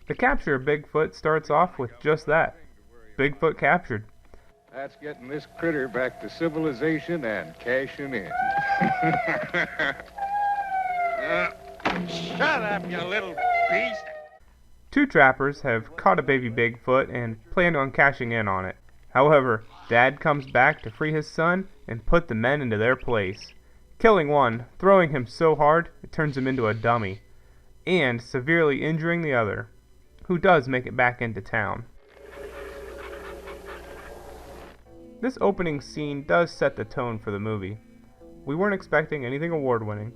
The capture of Bigfoot starts off with just that. Bigfoot captured. That's getting this critter back to civilization and cashing in. Shut up, you little beast! Two trappers have caught a baby Bigfoot and plan on cashing in on it. However, Dad comes back to free his son and put the men into their place, killing one, throwing him so hard it turns him into a dummy, and severely injuring the other, who does make it back into town. This opening scene does set the tone for the movie. We weren't expecting anything award-winning.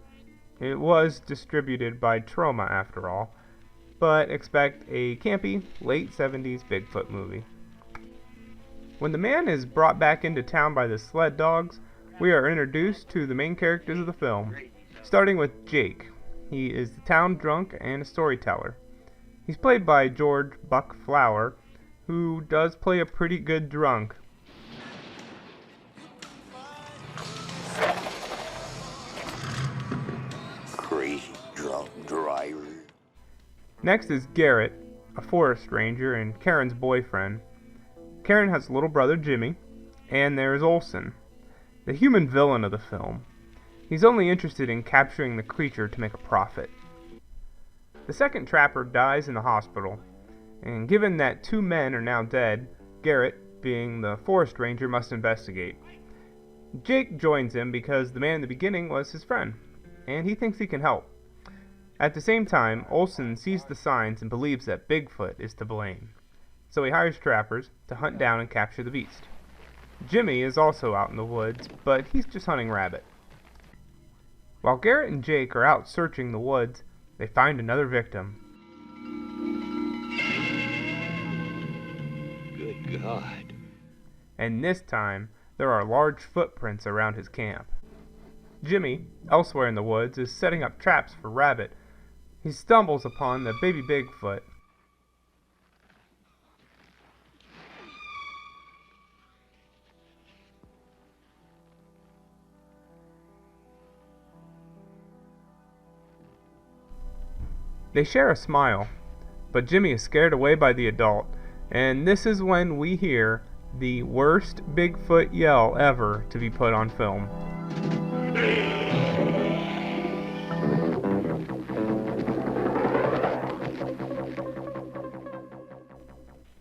It was distributed by Troma after all, but expect a campy, late 70s Bigfoot movie. When the man is brought back into town by the sled dogs, we are introduced to the main characters of the film, starting with Jake. He is the town drunk and a storyteller. He's played by George Buck Flower, who does play a pretty good drunk. Crazy drunk driver. Next is Garrett, a forest ranger and Karen's boyfriend. Karen has a little brother, Jimmy, and there is Olson, the human villain of the film. He's only interested in capturing the creature to make a profit. The second trapper dies in the hospital, and given that two men are now dead, Garrett, being the forest ranger, must investigate. Jake joins him because the man in the beginning was his friend, and he thinks he can help. At the same time, Olson sees the signs and believes that Bigfoot is to blame, so he hires trappers to hunt down and capture the beast. Jimmy is also out in the woods, but he's just hunting rabbit. While Garrett and Jake are out searching the woods, they find another victim. Good God. And this time, there are large footprints around his camp. Jimmy, elsewhere in the woods, is setting up traps for rabbit. He stumbles upon the baby Bigfoot. They share a smile, but Jimmy is scared away by the adult, and this is when we hear the worst Bigfoot yell ever to be put on film.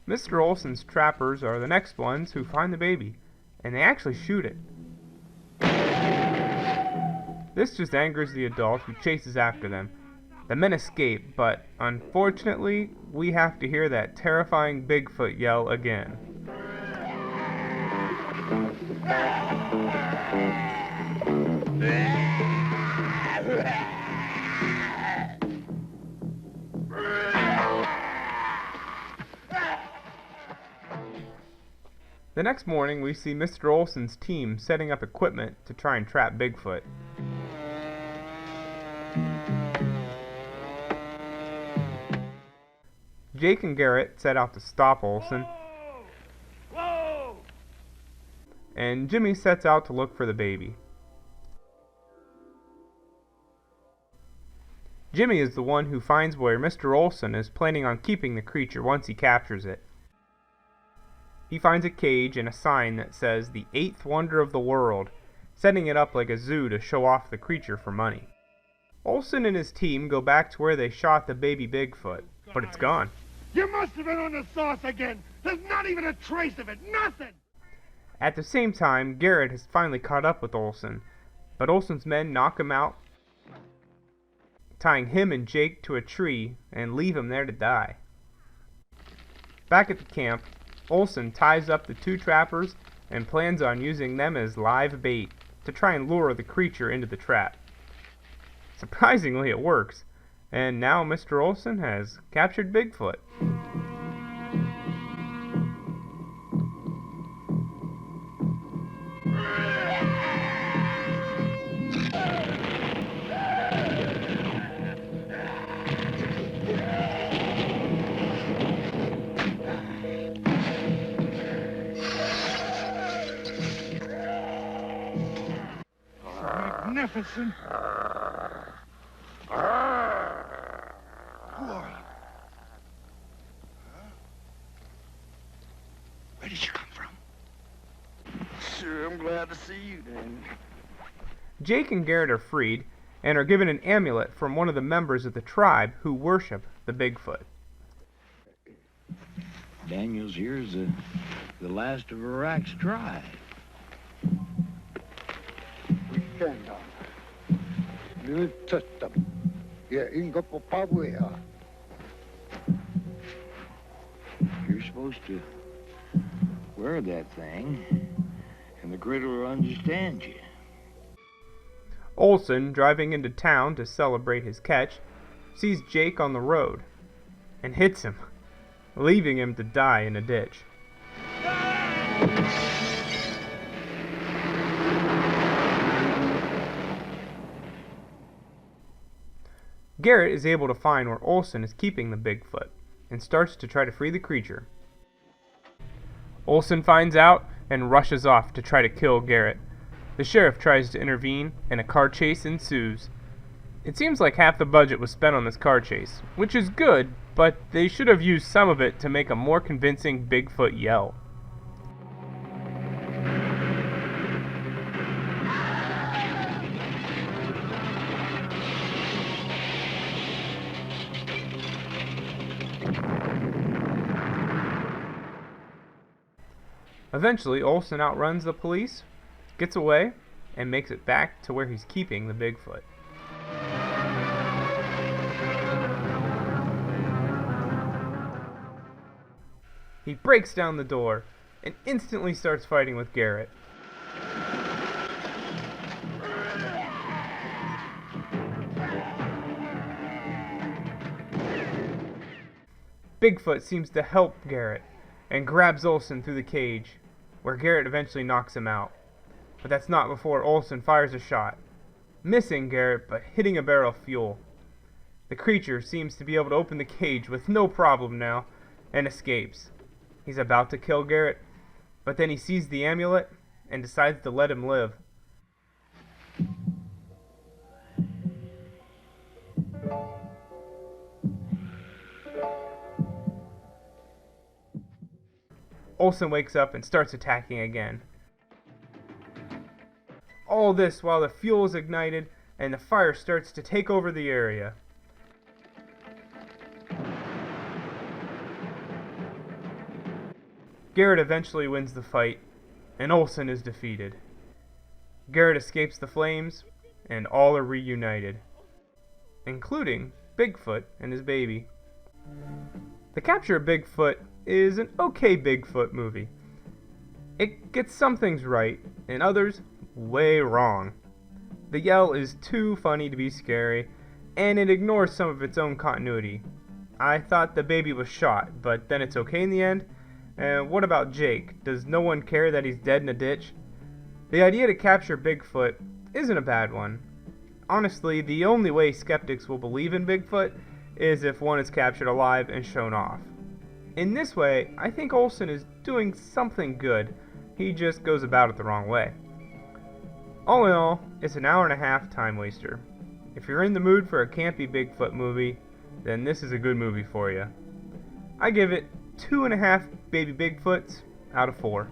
Mr. Olson's trappers are the next ones who find the baby, and they actually shoot it. This just angers the adult, who chases after them. The men escape, but unfortunately, we have to hear that terrifying Bigfoot yell again. The next morning, we see Mr. Olson's team setting up equipment to try and trap Bigfoot. Jake and Garrett set out to stop Olson, and Jimmy sets out to look for the baby. Jimmy is the one who finds where Mr. Olson is planning on keeping the creature once he captures it. He finds a cage and a sign that says the 8th wonder of the world, setting it up like a zoo to show off the creature for money. Olson and his team go back to where they shot the baby Bigfoot, but it's gone. You must have been on the sauce again. There's not even a trace of it. Nothing. At the same time, Garrett has finally caught up with Olson, but Olson's men knock him out, tying him and Jake to a tree and leave him there to die. Back at the camp, Olson ties up the two trappers and plans on using them as live bait to try and lure the creature into the trap. Surprisingly, it works, and now Mr. Olson has captured Bigfoot. Magnificent. Who are you? I'm glad to see you, Daniel. Jake and Garrett are freed and are given an amulet from one of the members of the tribe who worship the Bigfoot. Daniel's here's the last of Iraq's tribe. You're supposed to wear that thing, and the critter will understand you. Olson, driving into town to celebrate his catch, sees Jake on the road and hits him, leaving him to die in a ditch. Garrett is able to find where Olson is keeping the Bigfoot and starts to try to free the creature. Olson finds out and rushes off to try to kill Garrett. The sheriff tries to intervene and a car chase ensues. It seems like half the budget was spent on this car chase, which is good, but they should have used some of it to make a more convincing Bigfoot yell. Eventually, Olson outruns the police, gets away, and makes it back to where he's keeping the Bigfoot. He breaks down the door and instantly starts fighting with Garrett. Bigfoot seems to help Garrett and grabs Olson through the cage, where Garrett eventually knocks him out. But that's not before Olson fires a shot, missing Garrett but hitting a barrel of fuel. The creature seems to be able to open the cage with no problem now and escapes. He's about to kill Garrett, but then he sees the amulet and decides to let him live. Olson wakes up and starts attacking again. All this while the fuel is ignited and the fire starts to take over the area. Garrett eventually wins the fight, and Olson is defeated. Garrett escapes the flames, and all are reunited, including Bigfoot and his baby. The Capture of Bigfoot is an okay Bigfoot movie. It gets some things right, and others way wrong. The yell is too funny to be scary, and it ignores some of its own continuity. I thought the baby was shot, but then it's okay in the end. And what about Jake? Does no one care that he's dead in a ditch? The idea to capture Bigfoot isn't a bad one. Honestly, the only way skeptics will believe in Bigfoot is if one is captured alive and shown off. In this way, I think Olson is doing something good. He just goes about it the wrong way. All in all, it's an hour and a half time waster. If you're in the mood for a campy Bigfoot movie, then this is a good movie for you. I give it 2.5 baby Bigfoots out of 4.